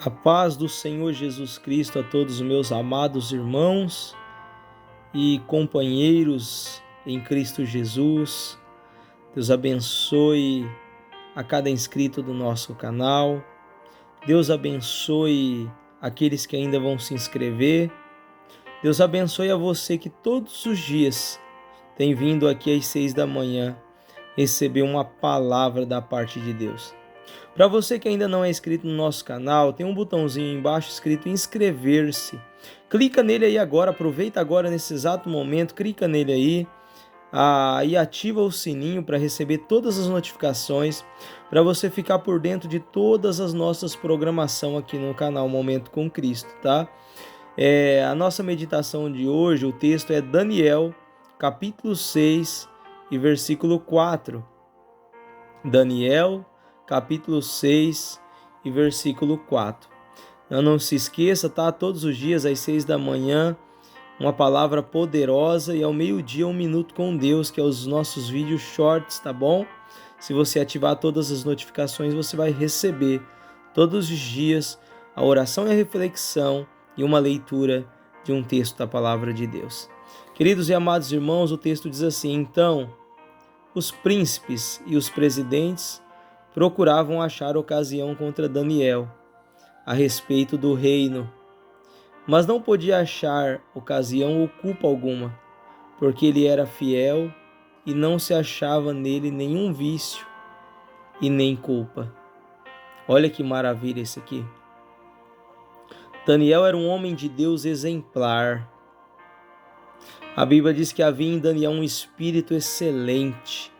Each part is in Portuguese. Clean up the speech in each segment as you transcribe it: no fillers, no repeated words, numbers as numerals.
A paz do Senhor Jesus Cristo a todos os meus amados irmãos e companheiros em Cristo Jesus. Deus abençoe a cada inscrito do nosso canal. Deus abençoe aqueles que ainda vão se inscrever. Deus abençoe a você que todos os dias tem vindo aqui às 6 da manhã receber uma palavra da parte de Deus. Para você que ainda não é inscrito no nosso canal, tem um botãozinho embaixo escrito inscrever-se. Clica nele aí agora, aproveita agora nesse exato momento, clica nele aí e ativa o sininho para receber todas as notificações, para você ficar por dentro de todas as nossas programações aqui no canal Momento com Cristo, tá? A nossa meditação de hoje, o texto é Daniel, capítulo 6 e versículo 4. Daniel, capítulo 6 e versículo 4. Não se esqueça, tá? Todos os dias às 6 da manhã, uma palavra poderosa, e ao meio-dia 1 minuto com Deus, que é os nossos vídeos shorts, tá bom? Se você ativar todas as notificações, você vai receber todos os dias a oração e a reflexão e uma leitura de um texto da palavra de Deus. Queridos e amados irmãos, o texto diz assim: então, os príncipes e os presidentes procuravam achar ocasião contra Daniel a respeito do reino, mas não podia achar ocasião ou culpa alguma, porque ele era fiel e não se achava nele nenhum vício e nem culpa. Olha que maravilha esse aqui. Daniel era um homem de Deus exemplar. A Bíblia diz que havia em Daniel um espírito excelente.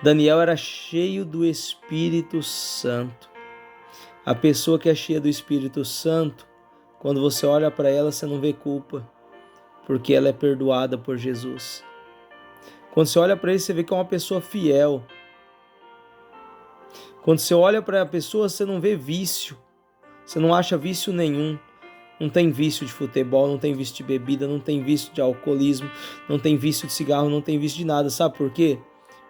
Daniel era cheio do Espírito Santo. A pessoa que é cheia do Espírito Santo, quando você olha para ela, você não vê culpa, porque ela é perdoada por Jesus. Quando você olha para ele, você vê que é uma pessoa fiel. Quando você olha para a pessoa, você não vê vício. Você não acha vício nenhum. Não tem vício de futebol, não tem vício de bebida, não tem vício de alcoolismo, não tem vício de cigarro, não tem vício de nada. Sabe por quê?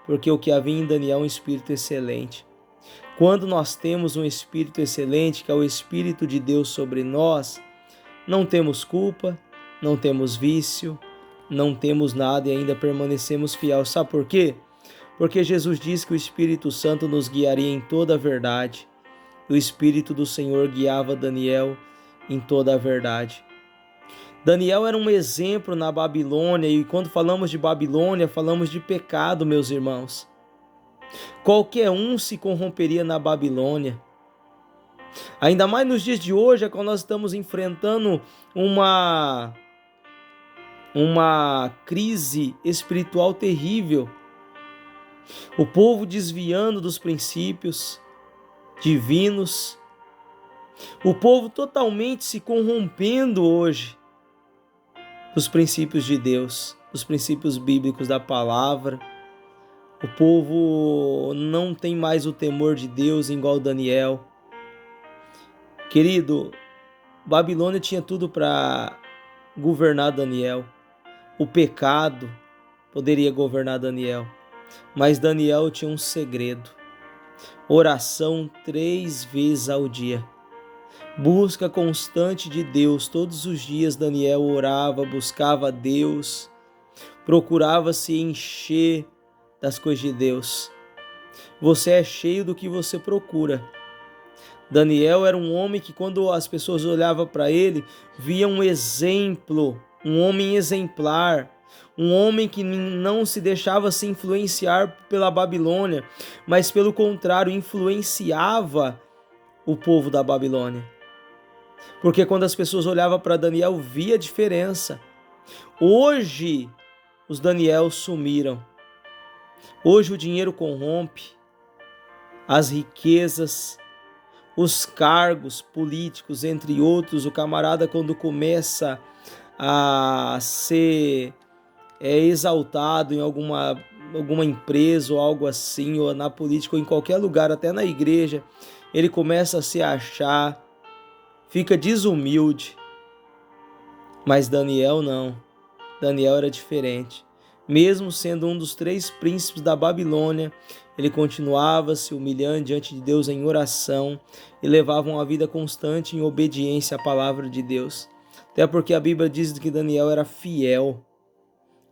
Porque o que havia em Daniel é um espírito excelente. Quando nós temos um espírito excelente, que é o Espírito de Deus sobre nós, não temos culpa, não temos vício, não temos nada e ainda permanecemos fiéis. Sabe por quê? Porque Jesus disse que o Espírito Santo nos guiaria em toda a verdade. O Espírito do Senhor guiava Daniel em toda a verdade. Daniel era um exemplo na Babilônia, e quando falamos de Babilônia, falamos de pecado, meus irmãos. Qualquer um se corromperia na Babilônia. Ainda mais nos dias de hoje, é quando nós estamos enfrentando uma crise espiritual terrível. O povo desviando dos princípios divinos. O povo totalmente se corrompendo hoje dos princípios de Deus, dos princípios bíblicos da palavra. O povo não tem mais o temor de Deus igual Daniel. Querido, Babilônia tinha tudo para governar Daniel. O pecado poderia governar Daniel. Mas Daniel tinha um segredo: oração 3 vezes ao dia. Busca constante de Deus. Todos os dias Daniel orava, buscava a Deus, procurava se encher das coisas de Deus. Você é cheio do que você procura. Daniel era um homem que, quando as pessoas olhavam para ele, via um exemplo, um homem exemplar, um homem que não se deixava se influenciar pela Babilônia, mas pelo contrário, influenciava o povo da Babilônia. Porque quando as pessoas olhavam para Daniel, via a diferença. Hoje, os Daniel sumiram. Hoje o dinheiro corrompe, as riquezas, os cargos políticos, entre outros. O camarada, quando começa a ser exaltado em alguma empresa ou algo assim, ou na política, ou em qualquer lugar, até na igreja, ele começa a se achar, fica desumilde. Mas Daniel não. Daniel era diferente. Mesmo sendo um dos 3 príncipes da Babilônia, ele continuava se humilhando diante de Deus em oração e levava uma vida constante em obediência à palavra de Deus. Até porque a Bíblia diz que Daniel era fiel.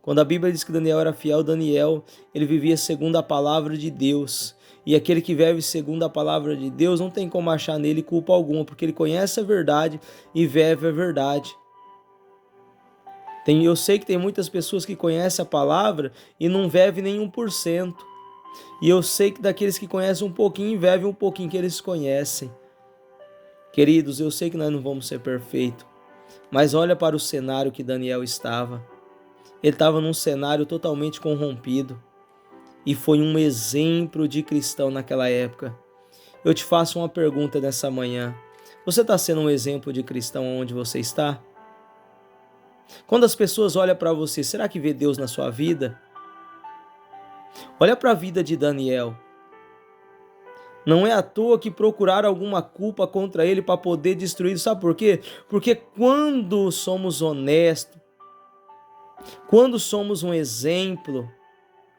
Quando a Bíblia diz que Daniel era fiel, Daniel, ele vivia segundo a palavra de Deus. E aquele que vive segundo a palavra de Deus, não tem como achar nele culpa alguma, porque ele conhece a verdade e vive a verdade. Eu sei que tem muitas pessoas que conhecem a palavra e não vivem nem 1%. E eu sei que daqueles que conhecem um pouquinho, vivem um pouquinho que eles conhecem. Queridos, eu sei que nós não vamos ser perfeitos, mas olha para o cenário que Daniel estava. Ele estava num cenário totalmente corrompido e foi um exemplo de cristão naquela época. Eu te faço uma pergunta nessa manhã. Você está sendo um exemplo de cristão onde você está? Quando as pessoas olham para você, será que vê Deus na sua vida? Olha para a vida de Daniel. Não é à toa que procuraram alguma culpa contra ele para poder destruir. Sabe por quê? Porque quando somos honestos, quando somos um exemplo,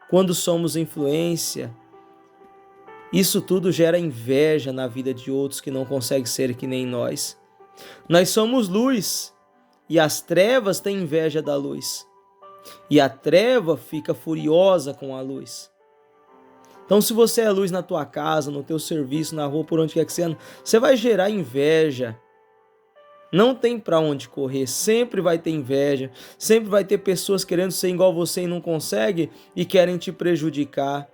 quando somos influência, isso tudo gera inveja na vida de outros que não conseguem ser que nem nós. Nós somos luz e as trevas têm inveja da luz. E a treva fica furiosa com a luz. Então, se você é luz na tua casa, no teu serviço, na rua, por onde quer que você anda, você vai gerar inveja. Não tem para onde correr, sempre vai ter inveja, sempre vai ter pessoas querendo ser igual você e não consegue e querem te prejudicar.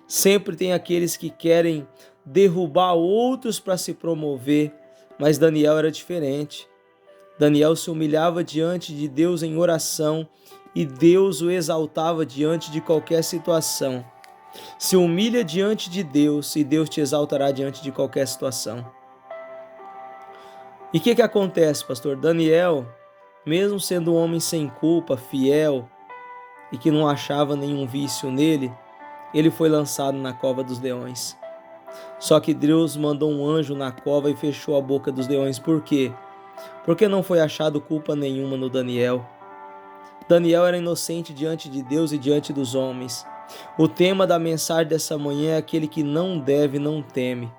Sempre tem aqueles que querem derrubar outros para se promover, mas Daniel era diferente. Daniel se humilhava diante de Deus em oração e Deus o exaltava diante de qualquer situação. Se humilha diante de Deus e Deus te exaltará diante de qualquer situação. E o que acontece, pastor? Daniel, mesmo sendo um homem sem culpa, fiel e que não achava nenhum vício nele, ele foi lançado na cova dos leões. Só que Deus mandou um anjo na cova e fechou a boca dos leões. Por quê? Porque não foi achado culpa nenhuma no Daniel. Daniel era inocente diante de Deus e diante dos homens. O tema da mensagem dessa manhã é aquele que não deve, não teme.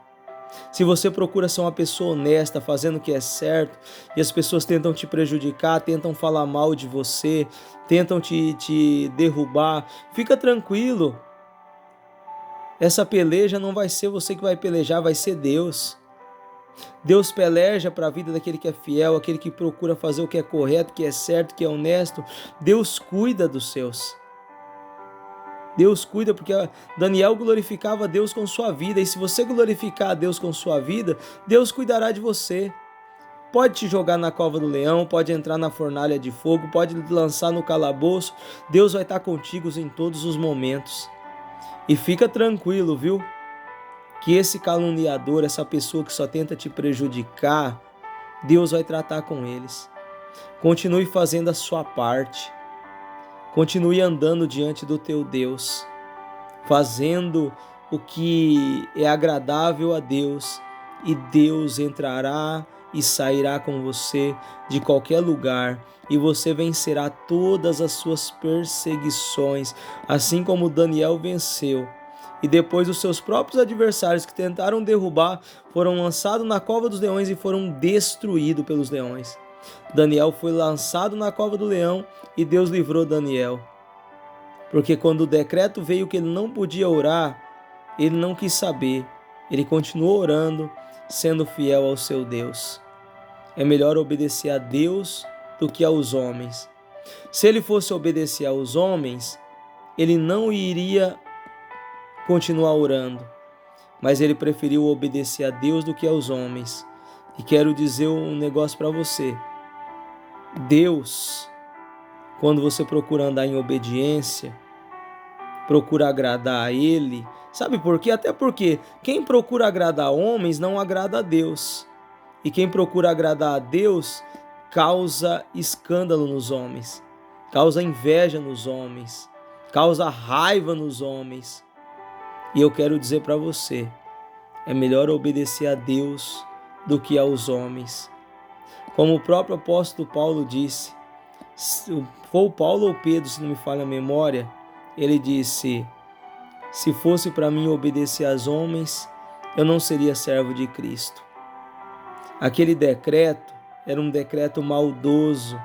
Se você procura ser uma pessoa honesta, fazendo o que é certo, e as pessoas tentam te prejudicar, tentam falar mal de você, tentam te derrubar, fica tranquilo. Essa peleja não vai ser você que vai pelejar, vai ser Deus. Deus peleja para a vida daquele que é fiel, aquele que procura fazer o que é correto, que é certo, que é honesto. Deus cuida dos seus. Deus cuida, porque Daniel glorificava a Deus com sua vida, e se você glorificar a Deus com sua vida, Deus cuidará de você. Pode te jogar na cova do leão, pode entrar na fornalha de fogo, pode te lançar no calabouço, Deus vai estar contigo em todos os momentos. E fica tranquilo, viu? Que esse caluniador, essa pessoa que só tenta te prejudicar, Deus vai tratar com eles. Continue fazendo a sua parte. Continue andando diante do teu Deus, fazendo o que é agradável a Deus, e Deus entrará e sairá com você de qualquer lugar, e você vencerá todas as suas perseguições, assim como Daniel venceu. E depois os seus próprios adversários que tentaram derrubar foram lançados na cova dos leões e foram destruídos pelos leões. Daniel foi lançado na cova do leão e Deus livrou Daniel. Porque quando o decreto veio que ele não podia orar, ele não quis saber. Ele continuou orando, sendo fiel ao seu Deus. É melhor obedecer a Deus do que aos homens. Se ele fosse obedecer aos homens, ele não iria continuar orando, mas ele preferiu obedecer a Deus do que aos homens. E quero dizer um negócio para você. Deus, quando você procura andar em obediência, procura agradar a Ele, sabe por quê? Até porque quem procura agradar homens não agrada a Deus. E quem procura agradar a Deus causa escândalo nos homens, causa inveja nos homens, causa raiva nos homens. E eu quero dizer para você, é melhor obedecer a Deus do que aos homens. Como o próprio apóstolo Paulo disse, Foi o Paulo ou Pedro, se não me falha a memória, ele disse: se fosse para mim obedecer aos homens, eu não seria servo de Cristo. Aquele decreto era um decreto maldoso,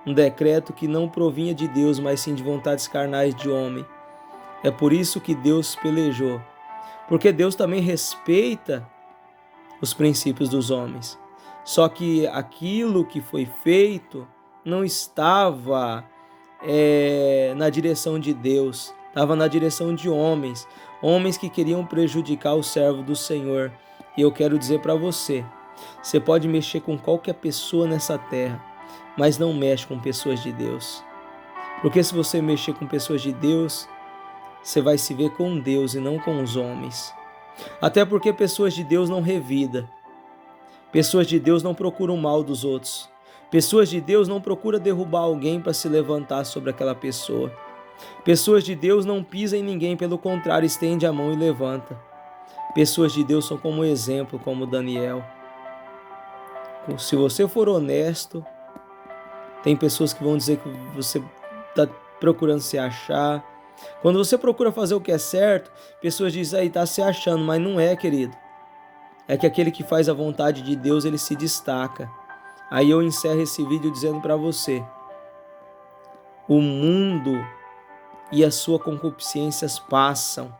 um decreto que não provinha de Deus, mas sim de vontades carnais de homem. É por isso que Deus pelejou, porque Deus também respeita os princípios dos homens. Só que aquilo que foi feito não estava na direção de Deus, estava na direção de homens, homens que queriam prejudicar o servo do Senhor. E eu quero dizer para você, você pode mexer com qualquer pessoa nessa terra, mas não mexe com pessoas de Deus. Porque se você mexer com pessoas de Deus, você vai se ver com Deus e não com os homens. Até porque pessoas de Deus não revidam. Pessoas de Deus não procuram o mal dos outros. Pessoas de Deus não procuram derrubar alguém para se levantar sobre aquela pessoa. Pessoas de Deus não pisam em ninguém, pelo contrário, estende a mão e levanta. Pessoas de Deus são como exemplo, como Daniel. Se você for honesto, tem pessoas que vão dizer que você está procurando se achar. Quando você procura fazer o que é certo, pessoas dizem, aí está se achando, mas não é, querido. É que aquele que faz a vontade de Deus, ele se destaca. Aí eu encerro esse vídeo dizendo para você, o mundo e as suas concupiscências passam,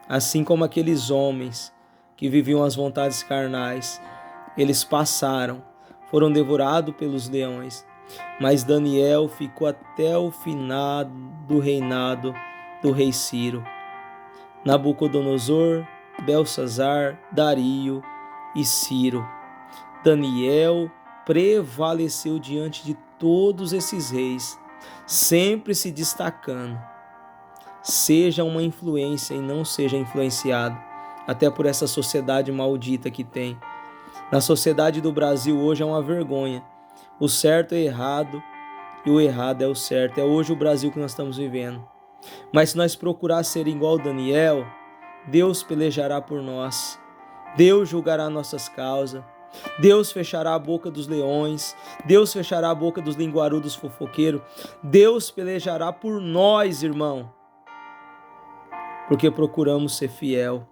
assim como aqueles homens que viviam as vontades carnais, eles passaram, foram devorados pelos leões, mas Daniel ficou até o final do reinado do rei Ciro. Nabucodonosor, Belsazar, Dario e Ciro. Daniel prevaleceu diante de todos esses reis, sempre se destacando. Seja uma influência e não seja influenciado, até por essa sociedade maldita que tem. Na sociedade do Brasil hoje é uma vergonha. O certo é errado e o errado é o certo. É hoje o Brasil que nós estamos vivendo. Mas se nós procurar ser igual Daniel, Deus pelejará por nós. Deus julgará nossas causas. Deus fechará a boca dos leões. Deus fechará a boca dos linguarudos fofoqueiros. Deus pelejará por nós, irmão. Porque procuramos ser fiel.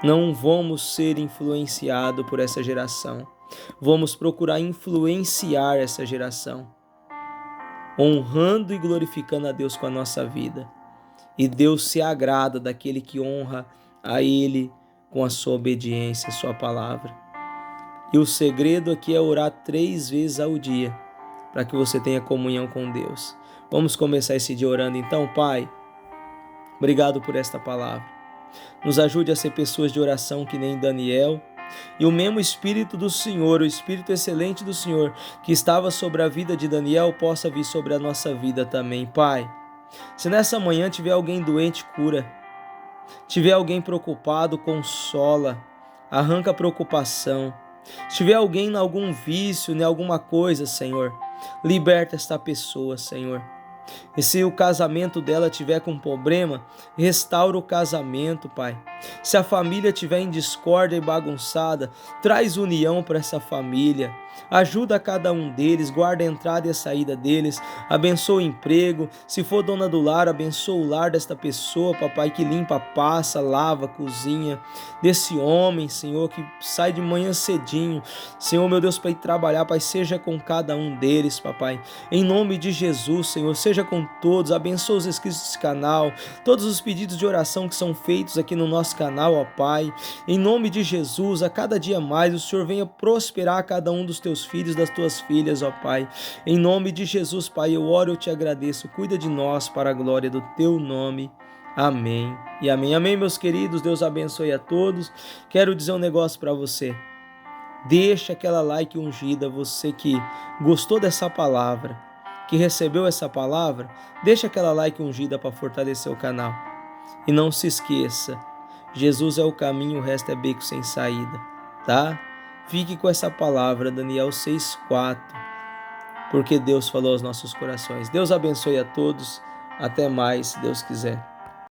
Não vamos ser influenciados por essa geração. Vamos procurar influenciar essa geração, honrando e glorificando a Deus com a nossa vida. E Deus se agrada daquele que honra a Ele com a sua obediência, a sua palavra. E o segredo aqui é orar 3 vezes ao dia, para que você tenha comunhão com Deus. Vamos começar esse dia orando então, Pai. Obrigado por esta palavra. Nos ajude a ser pessoas de oração que nem Daniel. E o mesmo Espírito do Senhor, o Espírito excelente do Senhor, que estava sobre a vida de Daniel, possa vir sobre a nossa vida também, Pai. Se nessa manhã tiver alguém doente, cura. Tiver alguém preocupado, consola. Arranca a preocupação. Se tiver alguém em algum vício, em alguma coisa, Senhor, liberta esta pessoa, Senhor. E se o casamento dela tiver com problema, restaura o casamento, Pai. Se a família estiver em discórdia e bagunçada, traz união para essa família. Ajuda cada um deles, guarda a entrada e a saída deles, abençoa o emprego. Se for dona do lar, abençoa o lar desta pessoa, papai, que limpa, passa, lava, cozinha. Desse homem, Senhor, que sai de manhã cedinho, Senhor, meu Deus, para ir trabalhar, Pai, seja com cada um deles, papai. Em nome de Jesus, Senhor, seja com todos, abençoa os inscritos desse canal, todos os pedidos de oração que são feitos aqui no nosso canal, ó Pai. Em nome de Jesus, a cada dia mais o Senhor venha prosperar cada um dos teus filhos, das tuas filhas, ó Pai. Em nome de Jesus, Pai, eu oro, eu te agradeço. Cuida de nós para a glória do teu nome. Amém e amém. Amém, meus queridos. Deus abençoe a todos. Quero dizer um negócio para você. Deixa aquela like ungida, você que gostou dessa palavra, que recebeu essa palavra, deixa aquela like ungida para fortalecer o canal. E não se esqueça, Jesus é o caminho, o resto é beco sem saída, tá? Fique com essa palavra, Daniel 6,4, porque Deus falou aos nossos corações. Deus abençoe a todos, até mais, se Deus quiser.